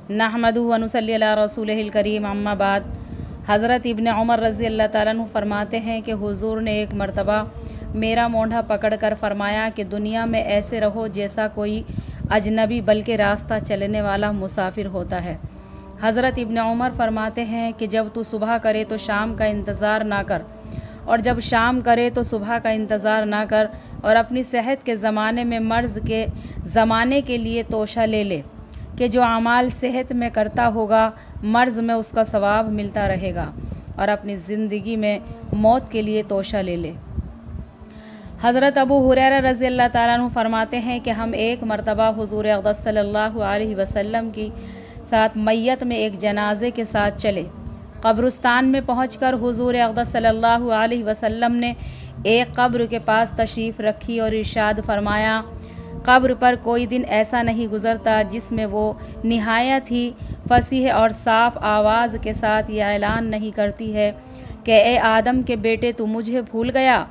नहमदुहु व नुसल्ली अला रसूलिहिल करीम, अम्मा बाद। हज़रत इब्न उमर रज़ी अल्लाह ताला अन्हु फरमाते हैं कि हुजूर ने एक मरतबा मेरा मोंढा पकड़कर फरमाया कि दुनिया में ऐसे रहो जैसा कोई अजनबी बल्कि रास्ता चलने वाला मुसाफिर होता है। हज़रत इब्न उमर फरमाते हैं कि जब तू सुबह करे तो शाम का इंतज़ार ना कर, और जब शाम करे तो सुबह का इंतज़ार ना कर, और अपनी सेहत के ज़माने में मर्ज़ के ज़माने के लिए तोशा ले ले कि जो अमाल सेहत में करता होगा मर्ज़ में उसका सवाब मिलता रहेगा, और अपनी ज़िंदगी में मौत के लिए तोशा ले ले। हज़रत अबू हुरैरा रज़ी अल्लाह ताला अन्हु फरमाते हैं कि हम एक मरतबा हुज़ूर अक़दस सल्लल्लाहु अलैहि वसल्लम की साथ मैयत में एक जनाजे के साथ चले। कब्रिस्तान में पहुंचकर हुज़ूर अक़दस सल्लल्लाहु अलैहि वसल्लम ने एक कब्र के पास तशरीफ़ रखी और इरशाद फरमाया, कब्र पर कोई दिन ऐसा नहीं गुज़रता जिसमें वो निहायत ही फसीह और साफ़ आवाज़ के साथ ये ऐलान नहीं करती है कि ए आदम के बेटे, तू मुझे भूल गया।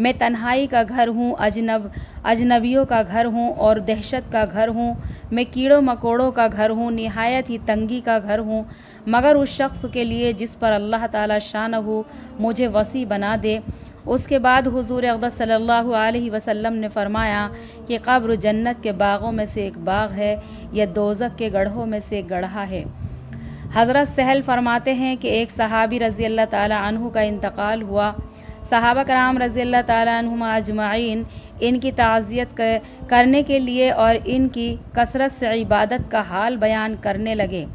मैं तन्हाई का घर हूँ, अजनबियों का घर हूँ और दहशत का घर हूँ। मैं कीड़ों मकोड़ों का घर हूँ, निहायत ही तंगी का घर हूँ, मगर उस शख्स के लिए जिस पर अल्लाह ताला शानहू मुझे वसी बना दे। उसके बाद हुज़ूर अक़दस सल्लल्लाहु अलैहि वसल्लम ने फरमाया कि कब्र जन्नत के बागों में से एक बाग है या दोज़ख के गढ़ों में से एक गड्ढा है। हज़रत सहल फरमाते हैं कि एक सहाबी रज़ी अल्लाह ताला अन्हु का इंतकाल हुआ। सहाबा कराम रज़ी अल्लाह ताला अन्हुम अजमाइन इनकी ताज़ियत करने के लिए और इनकी कसरत से इबादत का हाल बयान करने लगे।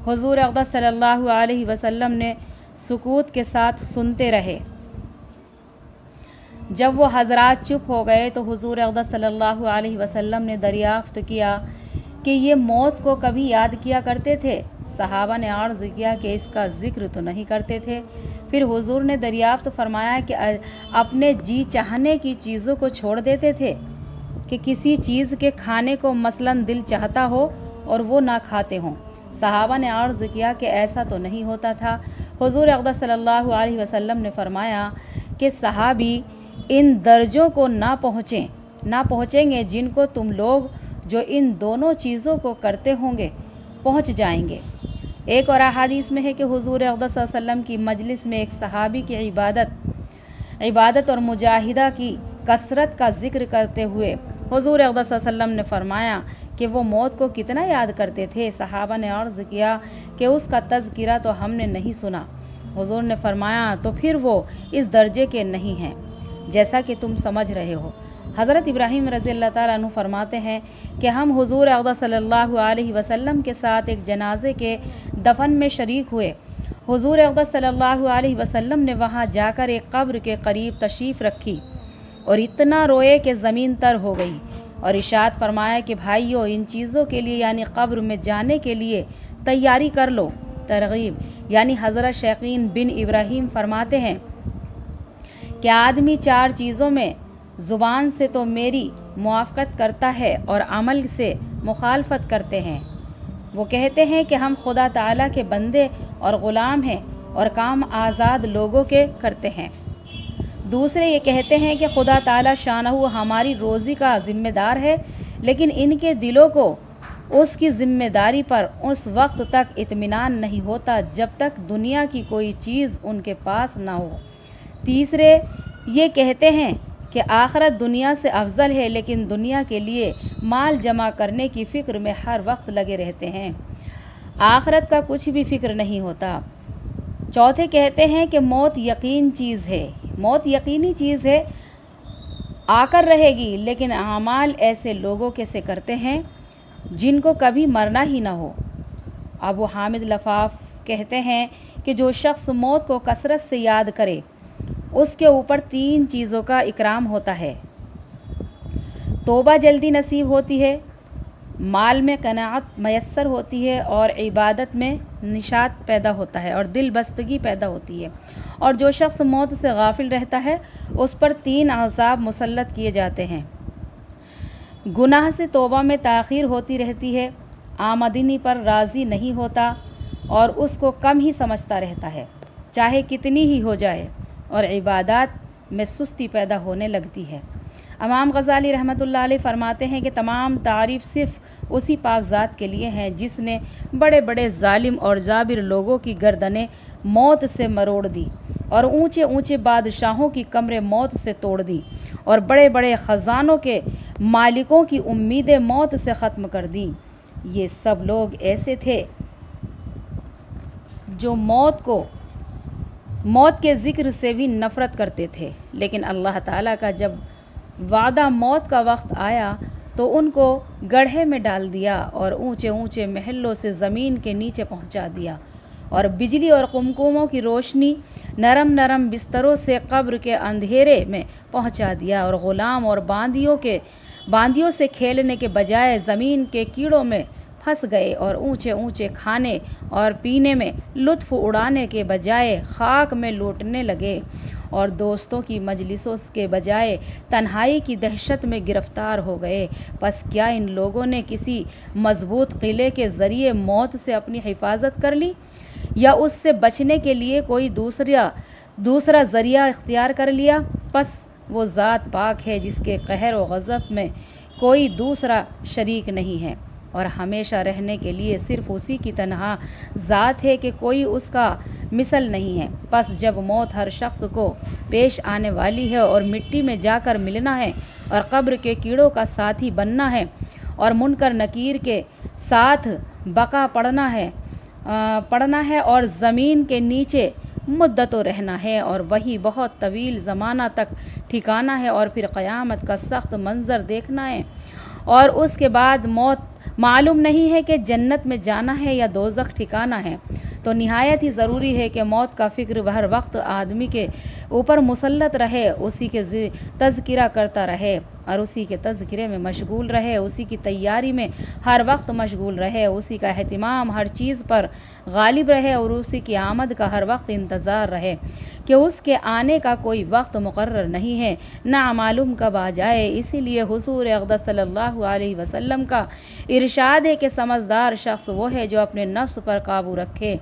हुज़ूर अक़दस सल्लल्लाहु अलैहि वसल्लम ने सुकूत के साथ सुनते रहे। जब वो हज़रात चुप हो गए तो हुज़ूर अक़दस सल्लल्लाहु अलैहि वसल्लम ने दरियाफ़्त किया कि ये मौत को कभी याद किया करते थे। सहाबा ने अर्ज़ किया कि इसका ज़िक्र तो नहीं करते थे। फिर हुज़ूर ने दरियाफ़्त फरमाया कि अपने जी चाहने की चीज़ों को छोड़ देते थे कि किसी चीज़ के खाने को मसलन दिल चाहता हो और वो ना खाते हों। सहाबा ने अर्ज़ किया कि ऐसा तो नहीं होता था। हुज़ूर अक़दस सल्लल्लाहु अलैहि वसल्लम ने फरमाया कि सहाबी इन दर्जों को ना पहुँचेंगे जिनको तुम लोग जो इन दोनों चीज़ों को करते होंगे पहुँच जाएंगे। एक और अहादीस में है कि हुज़ूर अक़दस सल्लल्लाहु अलैहि वसल्लम की मजलिस में एक सहाबी की इबादत और मुजाहिदा की कसरत का जिक्र करते हुए हुज़ूर अक़दस सल्लल्लाहु अलैहि वसल्लम ने फरमाया कि वो मौत को कितना याद करते थे। सहाबा ने अर्ज़ किया कि उसका तज़किरा तो हमने नहीं सुना। हुज़ूर ने फरमाया तो फिर वो इस दर्जे के नहीं हैं जैसा कि तुम समझ रहे हो। हज़रत इब्राहीम रज़ी अल्लाह ताला अन्हु फरमाते हैं कि हम हुज़ूर अक़दस सल्लल्लाहु अलैहि वसल्लम के साथ एक जनाजे के दफन में शरीक हुए। हुज़ूर अक़दस सल्लल्लाहु अलैहि वसल्लम ने वहाँ जाकर एक कब्र के करीब तशरीफ़ रखी और इतना रोए कि ज़मीन तर हो गई, और इरशाद फरमाया कि भाइयों, इन चीज़ों के लिए यानी कब्र में जाने के लिए तैयारी कर लो। तरगीब यानी हज़रत शकीन बिन इब्राहीम फरमाते हैं कि आदमी चार चीज़ों में ज़ुबान से तो मेरी मुआफ़क़त करता है और अमल से मुखालफत करते हैं। वो कहते हैं कि हम खुदा ताला के बंदे और ग़ुलाम हैं और काम आज़ाद लोगों के करते हैं। दूसरे ये कहते हैं कि खुदा ताला शानहू हमारी रोज़ी का ज़िम्मेदार है, लेकिन इनके दिलों को उसकी ज़िम्मेदारी पर उस वक्त तक इत्मीनान नहीं होता जब तक दुनिया की कोई चीज़ उनके पास ना हो। तीसरे ये कहते हैं कि आखिरत दुनिया से अफजल है, लेकिन दुनिया के लिए माल जमा करने की फ़िक्र में हर वक्त लगे रहते हैं, आखिरत का कुछ भी फ़िक्र नहीं होता। चौथे कहते हैं कि मौत यकीनी चीज़ है, आकर रहेगी, लेकिन अमाल ऐसे लोगों के से करते हैं जिनको कभी मरना ही ना हो। अबू हामिद लफाफ कहते हैं कि जो शख्स मौत को कसरत से याद करे उसके ऊपर तीन चीज़ों का इकराम होता है। तौबा जल्दी नसीब होती है, माल में कनाअत मयस्सर होती है, और इबादत में निशात पैदा होता है और दिल बस्तगी पैदा होती है। और जो शख्स मौत से गाफिल रहता है उस पर तीन अज़ाब मुसल्लत किए जाते हैं। गुनाह से तौबा में ताख़ीर होती रहती है, आमदनी पर राज़ी नहीं होता और उसको कम ही समझता रहता है चाहे कितनी ही हो जाए, और इबादत में सुस्ती पैदा होने लगती है। امام غزالی رحمۃ اللہ علیہ فرماتے ہیں کہ تمام تعریف صرف اسی پاک ذات کے لیے ہیں جس نے بڑے بڑے ظالم اور جابر لوگوں کی گردنیں موت سے مروڑ دی اور اونچے اونچے بادشاہوں کی کمریں موت سے توڑ دی اور بڑے بڑے خزانوں کے مالکوں کی امیدیں موت سے ختم کر دیں۔ یہ سب لوگ ایسے تھے جو موت کے ذکر سے بھی نفرت کرتے تھے، لیکن اللہ تعالیٰ کا جب وعدہ موت کا وقت آیا تو ان کو گڑھے میں ڈال دیا اور اونچے اونچے محلوں سے زمین کے نیچے پہنچا دیا اور بجلی اور قمقموں کی روشنی نرم نرم بستروں سے قبر کے اندھیرے میں پہنچا دیا اور غلام اور باندیوں سے کھیلنے کے بجائے زمین کے کیڑوں میں پھنس گئے اور اونچے اونچے کھانے اور پینے میں لطف اڑانے کے بجائے خاک میں لوٹنے لگے اور دوستوں کی مجلسوں کے بجائے تنہائی کی دہشت میں گرفتار ہو گئے۔ پس کیا ان لوگوں نے کسی مضبوط قلعے کے ذریعے موت سے اپنی حفاظت کر لی یا اس سے بچنے کے لیے کوئی دوسرا ذریعہ اختیار کر لیا؟ پس وہ ذات پاک ہے جس کے قہر و غضب میں کوئی دوسرا شریک نہیں ہے اور ہمیشہ رہنے کے لیے صرف اسی کی تنہا ذات ہے کہ کوئی اس کا مثل نہیں ہے۔ پس جب موت ہر شخص کو پیش آنے والی ہے اور مٹی میں جا کر ملنا ہے اور قبر کے کیڑوں کا ساتھی بننا ہے اور منکر نکیر کے ساتھ بقا پڑنا ہے اور زمین کے نیچے مدتوں رہنا ہے اور وہی بہت طویل زمانہ تک ٹھکانا ہے اور پھر قیامت کا سخت منظر دیکھنا ہے اور اس کے بعد موت معلوم نہیں ہے کہ جنت میں جانا ہے یا دوزخ ٹھکانا ہے، تو نہایت ہی ضروری ہے کہ موت کا فکر ہر وقت آدمی کے اوپر مسلط رہے، اسی کے تذکرہ کرتا رہے اور اسی کے تذکرے میں مشغول رہے، اسی کی تیاری میں ہر وقت مشغول رہے، اسی کا اہتمام ہر چیز پر غالب رہے اور اسی کی آمد کا ہر وقت انتظار رہے کہ اس کے آنے کا کوئی وقت مقرر نہیں ہے، نہ معلوم کب آ جائے۔ اسی لیے حضور اقدس صلی اللہ علیہ وسلم کا ارشاد ہے کہ سمجھدار شخص وہ ہے جو اپنے نفس پر قابو رکھے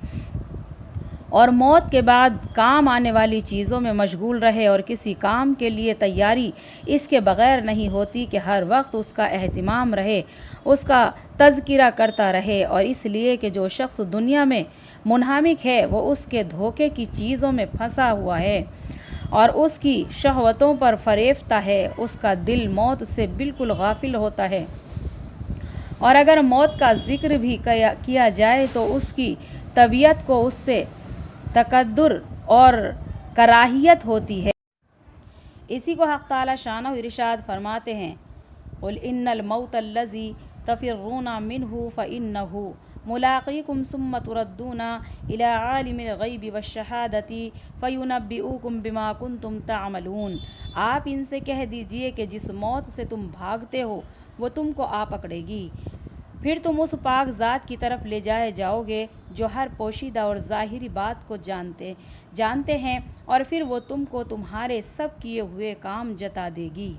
اور موت کے بعد کام آنے والی چیزوں میں مشغول رہے اور کسی کام کے لیے تیاری اس کے بغیر نہیں ہوتی کہ ہر وقت اس کا اہتمام رہے، اس کا تذکرہ کرتا رہے، اور اس لیے کہ جو شخص دنیا میں منہمک ہے وہ اس کے دھوکے کی چیزوں میں پھنسا ہوا ہے اور اس کی شہوتوں پر فریفتہ ہے، اس کا دل موت سے بالکل غافل ہوتا ہے اور اگر موت کا ذکر بھی کیا جائے تو اس کی طبیعت کو اس سے تقدر اور کراہیت ہوتی ہے۔ اسی کو حق تعالی شانہ ارشاد فرماتے ہیں، قُلْ إِنَّ الْمَوْتَ الَّذِي تَفِرُّونَ مِنْهُ فَإِنَّهُ مُلَاقِيكُمْ ثُمَّ تُرَدُّونَ إِلَىٰ عَالِمِ الْغَيْبِ وَالشَّهَادَةِ فَيُنَبِّئُكُم بِمَا كُنتُمْ تَعْمَلُونَ۔ آپ ان سے کہہ دیجئے کہ جس موت سے تم بھاگتے ہو وہ تم کو آ پکڑے گی، پھر تم اس پاک ذات کی طرف لے جائے جاؤ گے جو ہر پوشیدہ اور ظاہری بات کو جانتے ہیں، اور پھر وہ تم کو تمہارے سب کیے ہوئے کام جتا دے گی۔